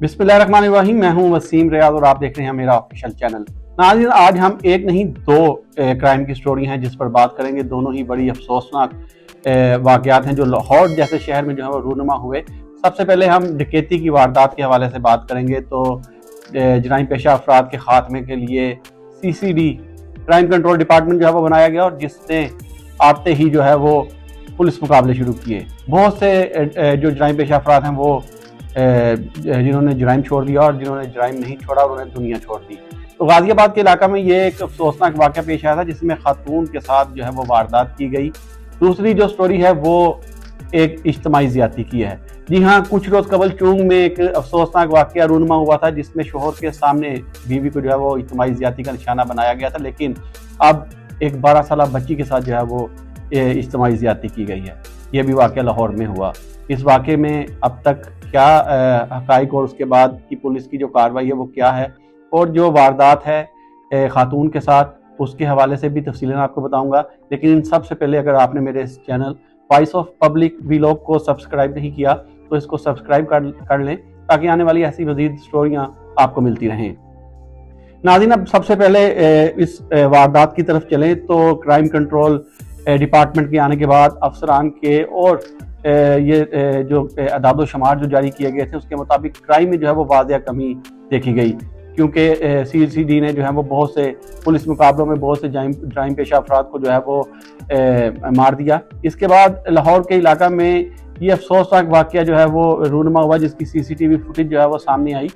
बिस्मिल्लाहिर्रहमानिर्रहीम। मैं हूं वसीम रियाज और आप देख रहे हैं मेरा ऑफिशियल चैनल। नाज़रीन, आज हम एक नहीं दो क्राइम की स्टोरी हैं जिस पर बात करेंगे। दोनों ही बड़ी अफसोसनाक वाक़यात हैं जो लाहौर जैसे शहर में जो है वो रूनुमा हुए। सबसे पहले हम डकैती की वारदात के हवाले से बात करेंगे। तो जराइम पेशा अफराद के खात्मे के लिए CCD क्राइम कंट्रोल डिपार्टमेंट जो है वो बनाया गया और जिसने आते ही जो है वो पुलिस मुकाबले शुरू किए। बहुत से जो जराइम पेशा अफराद हैं वो जिन्होंने जराइम छोड़ दिया और जिन्होंने जराइम नहीं छोड़ा उन्होंने दुनिया छोड़ दी। तो गाजियाबाद के इलाका में ये एक अफसोसनाक वाक़या पेश आया था जिसमें खातून के साथ जो है वो वारदात की गई। दूसरी जो स्टोरी है वो एक इज्तिमाई ज़्यादती की है। जी हाँ, कुछ रोज़ कबल चूंग में एक अफसोसनाक वाक़या रूनुमा हुआ था जिसमें शोहर के सामने बीवी को जो है वो इज्तिमाई ज़्यादती का निशाना बनाया गया था, लेकिन अब एक 12 साल बच्ची के साथ जो है वो इज्तिमाई ज़्यादती की गई है। ये भी वाक़या लाहौर में हुआ। इस वाक़े में अब तक क्या हक़ाइक़ और उसके बाद की पुलिस की जो कार्रवाई है वो क्या है और जो वारदात है खातून के साथ उसके हवाले से भी तफसीलन आपको बताऊंगा। लेकिन इन सबसे पहले अगर आपने मेरे इस channel voice of public vlog को सब्सक्राइब नहीं किया तो इसको सब्सक्राइब कर लें ताकि आने वाली ऐसी मज़ीद स्टोरियाँ आपको मिलती रहें। नाज़रीन, अब सबसे पहले इस वारदात की तरफ चलें तो क्राइम कंट्रोल डिपार्टमेंट के आने के बाद अफसरान के और ये जो अदाद शुमार जो जारी किए गए थे उसके मुताबिक क्राइम में जो है वो वाज़िया कमी देखी गई, क्योंकि CCD ने जो है वो बहुत से पुलिस मुकाबलों में बहुत से जराइम पेशा अफराद को जो है वो मार दिया। इसके बाद लाहौर के इलाका में ये अफसोसनाक वाक़या जो है वो रूनुमा हुआ जिसकी CCTV फुटेज जो है वो सामने आई।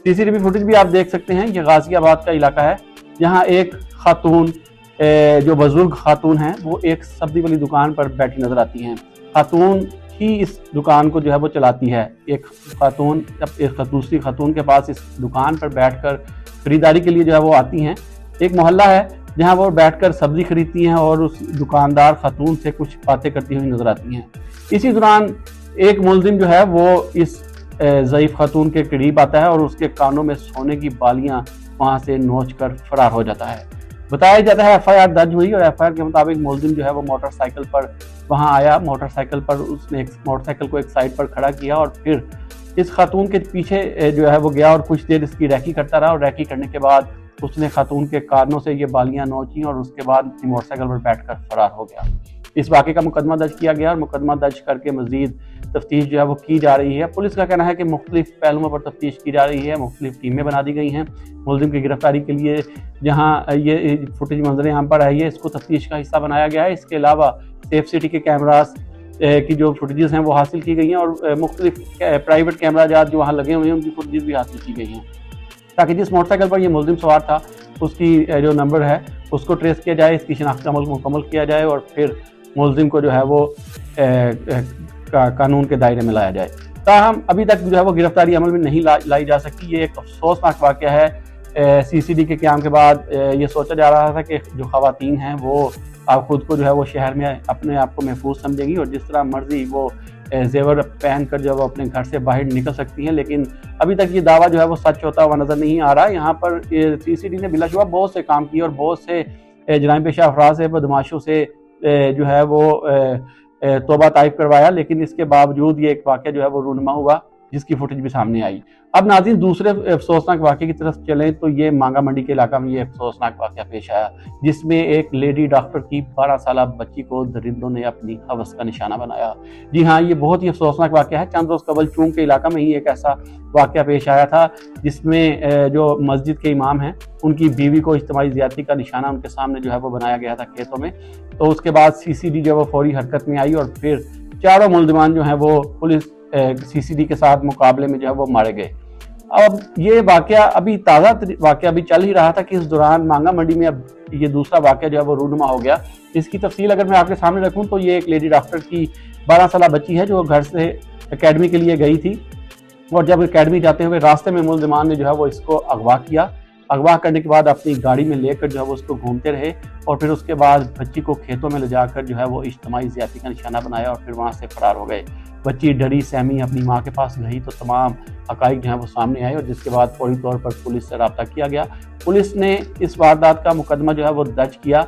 CCTV फुटेज भी आप देख सकते हैं। ये गाजियाबाद का इलाका है जहाँ एक खातून जो बुजुर्ग खातून हैं वो एक सब्जी वाली दुकान पर बैठी नजर आती हैं। खातून ही इस दुकान को जो है वो चलाती है। एक खातून दूसरी खातून के पास इस दुकान पर बैठकर खरीदारी के लिए जो है वो आती हैं। एक मोहल्ला है जहां वो बैठकर सब्जी खरीदती हैं और उस दुकानदार खातून से कुछ बातें करती हुई नजर आती हैं। इसी दौरान एक मुलजिम जो है वो इस ज़ईफ़ खातून के करीब आता है और उसके कानों में सोने की बालियाँ वहाँ से नोच कर फरार हो जाता है। बताया जाता है FIR दर्ज हुई और FIR के मुताबिक मुलजिम जो है वो मोटरसाइकिल पर वहां आया। मोटरसाइकिल पर उसने मोटरसाइकिल को एक साइड पर खड़ा किया और फिर इस खातून के पीछे जो है वो गया और कुछ देर इसकी रैकी करता रहा और रैकी करने के बाद उसने खातून के कानों से ये बालियां नोची और उसके बाद मोटरसाइकिल पर बैठकर फरार हो गया। इस वाक़े का मुकदमा दर्ज किया गया और मुकदमा दर्ज करके मज़ीद तफ्तीश जो है वो की जा रही है। पुलिस का कहना है कि मुख्तलिफ पहलुओं पर तफ्तीश की जा रही है, मुख्तलिफ टीमें बना दी गई हैं मुलजिम की गिरफ्तारी के लिए। जहां ये फुटेज मंजर यहाँ पर आई है इसको तफ्तीश का हिस्सा बनाया गया है। इसके अलावा सेफ सिटी के कैमरास की जो फुटेजेस हैं वो हासिल की गई हैं और मुख्तलिफ प्राइवेट कैमरा जात जो वहाँ लगे हुए हैं उनकी फुटेज भी हासिल की गई हैं ताकि जिस मोटरसाइकिल पर ये मुलजिम सवार था उसकी जो नंबर है उसको ट्रेस किया जाए, इसकी शनाख्त अमल मुकम्मल किया जाए और फिर मुलजिम को जो है वो कानून के दायरे में लाया जाए। ताहम अभी तक जो है वो गिरफ्तारी अमल में नहीं लाई जा सकती। ये एक अफसोसनाक वाक़या है। CCD के क़याम के बाद ये सोचा जा रहा था कि जो ख़वातीन हैं वो आप खुद को जो है वो शहर में अपने आप को महफूज समझेंगी और जिस तरह मर्जी वो जेवर पहन कर जो वो अपने घर से बाहर निकल सकती हैं, लेकिन अभी तक ये दावा जो है वो सच होता हुआ नज़र नहीं आ रहा। यहाँ पर CCD ने बिलाशुबा बहुत से काम किए और बहुत से जराइम पेशा अफराद से बदमाशों से जो है वो तौबा ताइफ करवाया, लेकिन इसके बावजूद ये एक वाक़या जो है वो रूनुमा हुआ जिसकी फुटेज भी सामने आई। अब नाज़रीन, दूसरे अफसोसनाक वाक़े की तरफ चलें तो ये मांगा मंडी के इलाका में ये अफसोसनाक वाक़या पेश आया जिसमें एक लेडी डॉक्टर की 12 साल बच्ची को दरिंदों ने अपनी हवस का निशाना बनाया। जी हाँ, ये बहुत ही अफसोसनाक वाक़या है। चंद रोज़ कबल चूंग के इलाका में ही एक ऐसा वाक़या पेश आया था जिसमें जो मस्जिद के इमाम हैं उनकी बीवी को इज्तिमाई ज़्यादती का निशाना उनके सामने जो है वो बनाया गया था खेतों में। तो उसके बाद CCD जो है वो फौरी हरकत में आई और फिर चारों मुलजिमान जो हैं वो पुलिस CCD के साथ मुकाबले में जो है वो मारे गए। अब ये वाक़या अभी ताज़ा वाक़या अभी चल ही रहा था कि इस दौरान मांगा मंडी में अब ये दूसरा वाक़या जो है वो रूनुमा हो गया। इसकी तफसील अगर मैं आपके सामने रखूं तो ये एक लेडी डॉक्टर की 12 साल बच्ची है जो घर से एकेडमी के लिए गई थी और जब एकेडमी जाते हुए रास्ते में मुलजिमान ने जो है वो इसको अगवा किया। अगवा करने के बाद अपनी गाड़ी में लेकर जो है वो उसको घूमते रहे और फिर उसके बाद बच्ची को खेतों में ले जाकर जो है वो इज्तिमाई ज़्यादती का निशाना बनाया और फिर वहाँ से फरार हो गए। बच्ची डरी सहमी अपनी माँ के पास गई तो तमाम हक़ाइक़ जो है वो सामने आए और जिसके बाद फौरी तौर पर पुलिस से रब्ता किया गया। पुलिस ने इस वारदात का मुकदमा जो है वो दर्ज किया।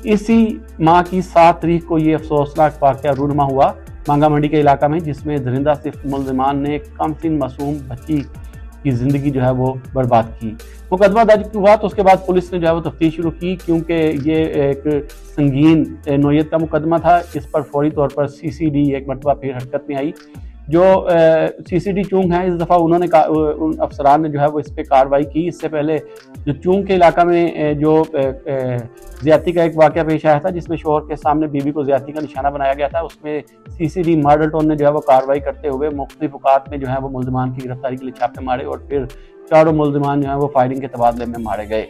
इसी माह की 7 तारीख को ये अफसोसनाक वाक़या रूनुमा हुआ मांगा मंडी के इलाका में, जिसमें दरिंदा सिर्फ मुलजिमान ने कम सिन मासूम बच्ची की ज़िंदगी जो है वो बर्बाद की। मुकदमा दर्ज हुआ तो उसके बाद पुलिस ने जो है वो तफ्तीश शुरू की, क्योंकि ये एक संगीन नौयत का मुकदमा था। इस पर फौरी तौर पर CCD एक मरतबा फिर हरकत में आई। जो CCD चूंग है, इस दफ़ा उन्होंने उन अफसरान ने जो है वो इस पर कार्रवाई की। इससे पहले जो चूंग के इलाका में जो ज़्यादती का एक वाक़या पेश आया था, जिसमें शोहर के सामने बीवी को ज़्यादती का निशाना बनाया गया था, उसमें CCD मॉडल टाउन ने जो है वो कार्रवाई करते हुए मुख्तलिफ औकात में जो है वो मुल्ज़िमान की गिरफ्तारी के लिए छापे मारे और फिर चारों मुल्ज़िमान जो है वो फायरिंग के तबादले में मारे गए।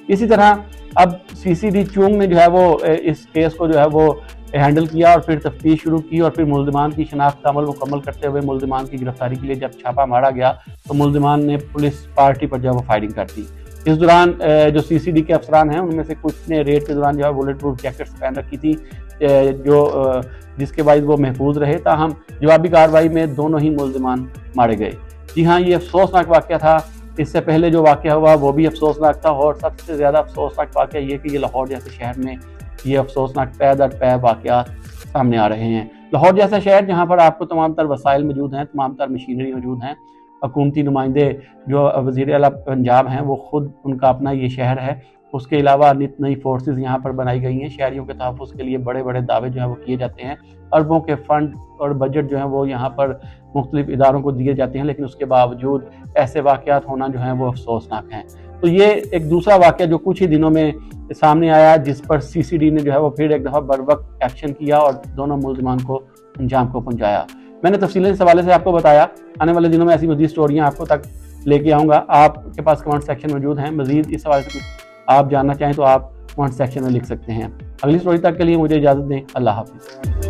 इसी तरह अब CCD चूंग ने जो है वो इस केस को जो है वो हैंडल किया और फिर तफ्तीश शुरू की और फिर मुल्ज़िमान की शनाख्त का अमल मुकम्मल करते हुए मुल्ज़िमान की गिरफ्तारी के लिए जब छापा मारा गया तो मुल्ज़िमान ने पुलिस पार्टी पर जो है वो फायरिंग कर दी। इस दौरान जो CCD के अफसरान हैं उनमें से कुछ ने रेड के दौरान जो है बुलेट प्रूफ जैकेट्स पहन रखी थी, जो जिसके बाद वो महफूज रहे। ताहम जवाबी कार्रवाई में दोनों ही मुल्ज़िमान मारे गए। जी हाँ, ये अफसोसनाक वाक़या था। इससे पहले जो वाक़या हुआ वो भी अफसोसनाक था और सबसे ज़्यादा अफसोसनाक वाक़या ये कि ये लाहौर जैसे शहर में ये अफसोसनाक पै दर पै वाक़यात सामने आ रहे हैं। लाहौर जैसा शहर जहाँ पर आपको तमाम तर वसाइल मौजूद हैं, तमाम तर मशीनरी मौजूद हैं, हुकूमती नुमाइंदे जो वज़ीर आला पंजाब हैं वो ख़ुद उनका अपना ये शहर है। उसके अलावा नित नई फोर्सेस यहाँ पर बनाई गई हैं। शहरियों के तहफ़्फ़ुज़ के लिए बड़े बड़े दावे जो हैं वो किए जाते हैं। अरबों के फ़ंड और बजट जो हैं वो यहाँ पर मुख्तलिफ़ इदारों को दिए जाते हैं, लेकिन उसके बावजूद ऐसे वाक़यात होना जो हैं वो अफसोसनाक हैं। तो ये एक दूसरा वाक़या जो कुछ ही दिनों में सामने आया, जिस पर CCD ने जो है वो फिर एक दफ़ा बरवक्त एक्शन किया और दोनों मुल्ज़िमान को अंजाम को पहुँचाया। मैंने तफसीलें इस हवाले से आपको बताया। आने वाले दिनों में ऐसी मज़ीद स्टोरियाँ आपको तक लेके आऊँगा। आपके पास कमेंट सेक्शन मौजूद हैं। मज़ीद इस हवाले से कुछ आप जानना चाहें तो आप कमेंट सेक्शन में लिख सकते हैं। अगली स्टोरी तक के लिए मुझे इजाज़त दें। अल्लाह हाफ़िज़।